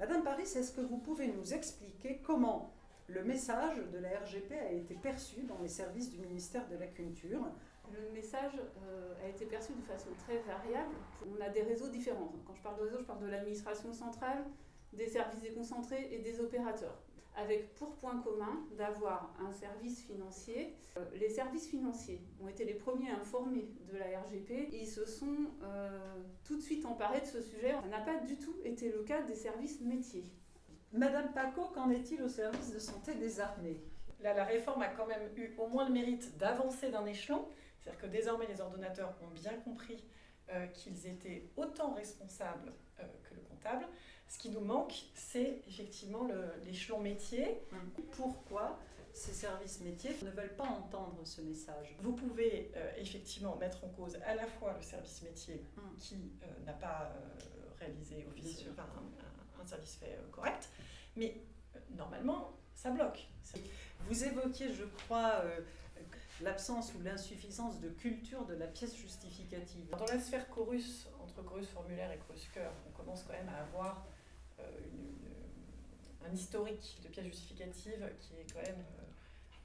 Madame Paris, est-ce que vous pouvez nous expliquer comment le message de la RGP a été perçu dans les services du ministère de la Culture? Le message a été perçu de façon très variable. On a des réseaux différents. Quand je parle de réseau, je parle de l'administration centrale, des services déconcentrés et des opérateurs, avec pour point commun d'avoir un service financier. Les services financiers ont été les premiers informés de la RGP. Ils se sont tout de suite emparés de ce sujet. Ça n'a pas du tout été le cas des services métiers. Madame Paco, qu'en est-il au service de santé des armées? Là, la réforme a quand même eu au moins le mérite d'avancer d'un échelon. C'est-à-dire que désormais, les ordonnateurs ont bien compris qu'ils étaient autant responsables que le comptable. Ce qui nous manque, c'est effectivement l'échelon métier. Pourquoi ces services métiers ne veulent pas entendre ce message? Vous pouvez effectivement mettre en cause à la fois le service métier qui n'a pas réalisé un service fait correct, mais normalement, ça bloque. Vous évoquiez, je crois, l'absence ou l'insuffisance de culture de la pièce justificative. Dans la sphère chorus, entre chorus formulaire et chorus cœur, on commence quand même à avoir un historique de pièces justificatives qui est quand même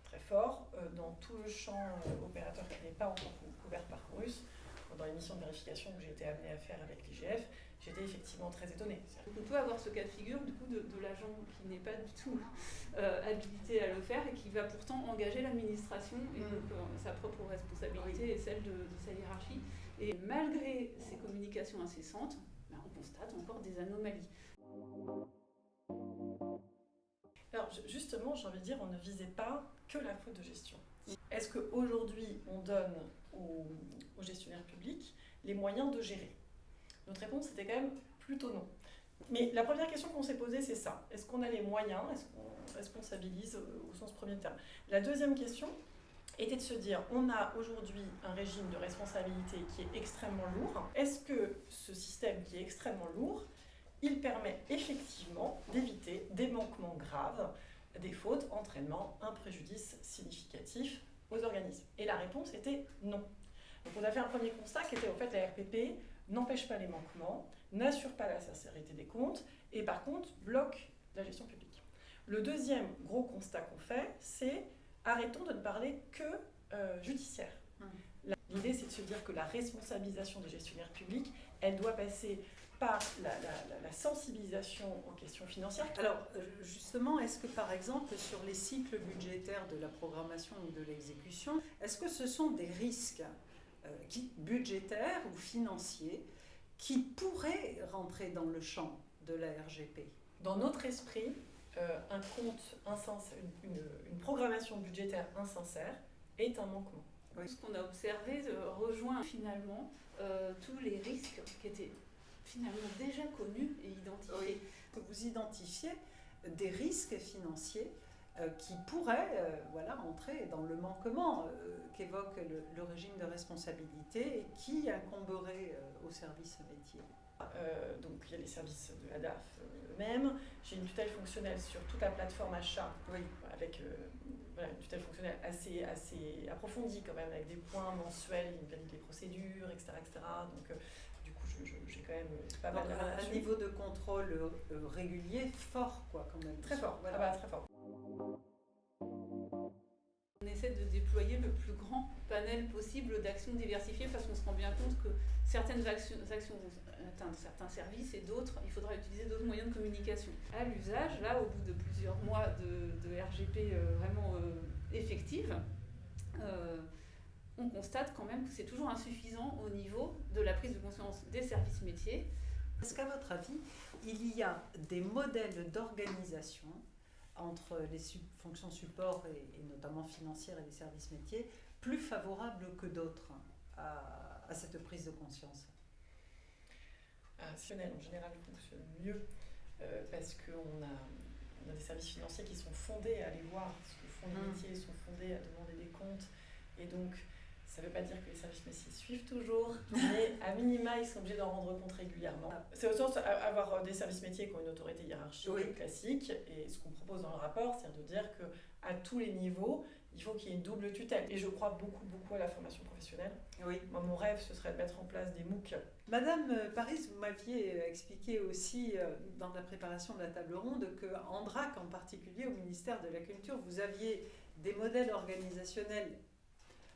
très fort. Dans tout le champ opérateur qui n'est pas encore couvert par chorus, dans les missions de vérification que j'ai été amenée à faire avec l'IGF, j'étais effectivement très étonnée. On peut avoir ce cas de figure du coup, de l'agent qui n'est pas du tout habilité à le faire et qui va pourtant engager l'administration et donc sa propre responsabilité et celle de sa hiérarchie. Et malgré ces communications incessantes, on constate encore des anomalies. Alors justement, j'ai envie de dire, on ne visait pas que la faute de gestion. Est-ce qu'aujourd'hui, on donne aux gestionnaires publics les moyens de gérer? Notre réponse était quand même plutôt non. Mais la première question qu'on s'est posée, c'est ça. Est-ce qu'on a les moyens? Est-ce qu'on responsabilise au sens premier du terme? La deuxième question était de se dire, on a aujourd'hui un régime de responsabilité qui est extrêmement lourd. Est-ce que ce système qui est extrêmement lourd, il permet effectivement d'éviter des manquements graves, des fautes entraînant un préjudice significatif aux organismes? Et la réponse était non. Donc on a fait un premier constat qui était, au fait, la RPP n'empêche pas les manquements, n'assure pas la sincérité des comptes et par contre bloque la gestion publique. Le deuxième gros constat qu'on fait, c'est arrêtons de ne parler que judiciaire. L'idée, c'est de se dire que la responsabilisation des gestionnaires publics, elle doit passer par la sensibilisation aux questions financières. Alors, justement, est-ce que, par exemple, sur les cycles budgétaires de la programmation ou de l'exécution, est-ce que ce sont des risques budgétaires ou financiers qui pourraient rentrer dans le champ de la RGP? Dans notre esprit, un compte une programmation budgétaire insincère est un manquement. Oui. Ce qu'on a observé rejoint finalement tous les risques qui étaient finalement déjà connus et identifiés. Oui. Vous identifiez des risques financiers qui pourraient rentrer dans le manquement qu'évoque le régime de responsabilité et qui incomberait au service métier. Donc il y a les services de la DAF eux-mêmes. J'ai une tutelle fonctionnelle sur toute la plateforme achat, avec une tutelle fonctionnelle assez approfondie quand même, avec des points mensuels, une qualité des procédures, etc. Donc du coup j'ai quand même pas mal un niveau de contrôle régulier fort, quoi, quand même. Très fort, très fort. On essaie de déployer le plus grand panel possible d'actions diversifiées parce qu'on se rend bien compte que certaines actions vont atteindre certains services et d'autres, il faudra utiliser d'autres moyens de communication. À l'usage, là, au bout de plusieurs mois de RGP vraiment effective, on constate quand même que c'est toujours insuffisant au niveau de la prise de conscience des services métiers. Est-ce qu'à votre avis, il y a des modèles d'organisation entre les fonctions support et notamment financières et les services métiers, plus favorables que d'autres à cette prise de conscience? En général, fonctionne mieux parce qu'on a des services financiers qui sont fondés à aller voir ce que font les métiers, sont fondés à demander des comptes. Et donc, Ça ne veut pas dire que les services métiers suivent toujours, mais à minima, ils sont obligés d'en rendre compte régulièrement. C'est au sens avoir des services métiers qui ont une autorité hiérarchique classique, et ce qu'on propose dans le rapport, c'est de dire qu'à tous les niveaux, il faut qu'il y ait une double tutelle. Et je crois beaucoup à la formation professionnelle. Oui. Moi, mon rêve, ce serait de mettre en place des MOOC. Madame Paris, vous m'aviez expliqué aussi dans la préparation de la table ronde qu'en DRAC, en particulier au ministère de la Culture, vous aviez des modèles organisationnels,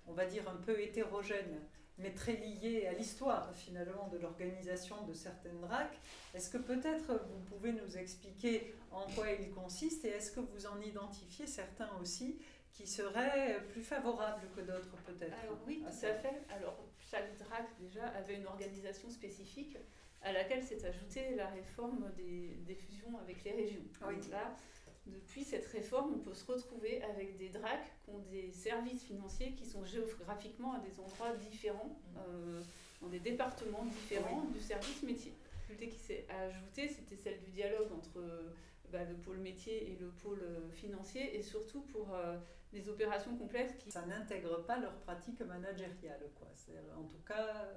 on va dire un peu hétérogènes, mais très liés à l'histoire finalement de l'organisation de certaines DRAC. Est-ce que peut-être vous pouvez nous expliquer en quoi ils consistent et est-ce que vous en identifiez certains aussi qui seraient plus favorables que d'autres peut-être? Alors oui, tout à fait. Alors chaque DRAC déjà avait une organisation spécifique à laquelle s'est ajoutée la réforme des fusions avec les régions. Oui. Donc là, depuis cette réforme, on peut se retrouver avec des DRAC qui ont des services financiers qui sont géographiquement à des endroits différents, dans des départements différents du service métier. La difficulté qui s'est ajoutée, c'était celle du dialogue entre le pôle métier et le pôle financier, et surtout pour des opérations complexes qui... Ça n'intègre pas leur pratique managériale, quoi. En tout cas...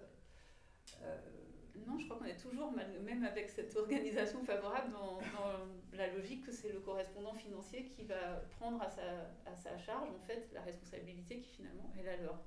Non, je crois qu'on est toujours, même avec cette organisation favorable, dans la logique que c'est le correspondant financier qui va prendre à sa charge en fait la responsabilité qui finalement est la leur.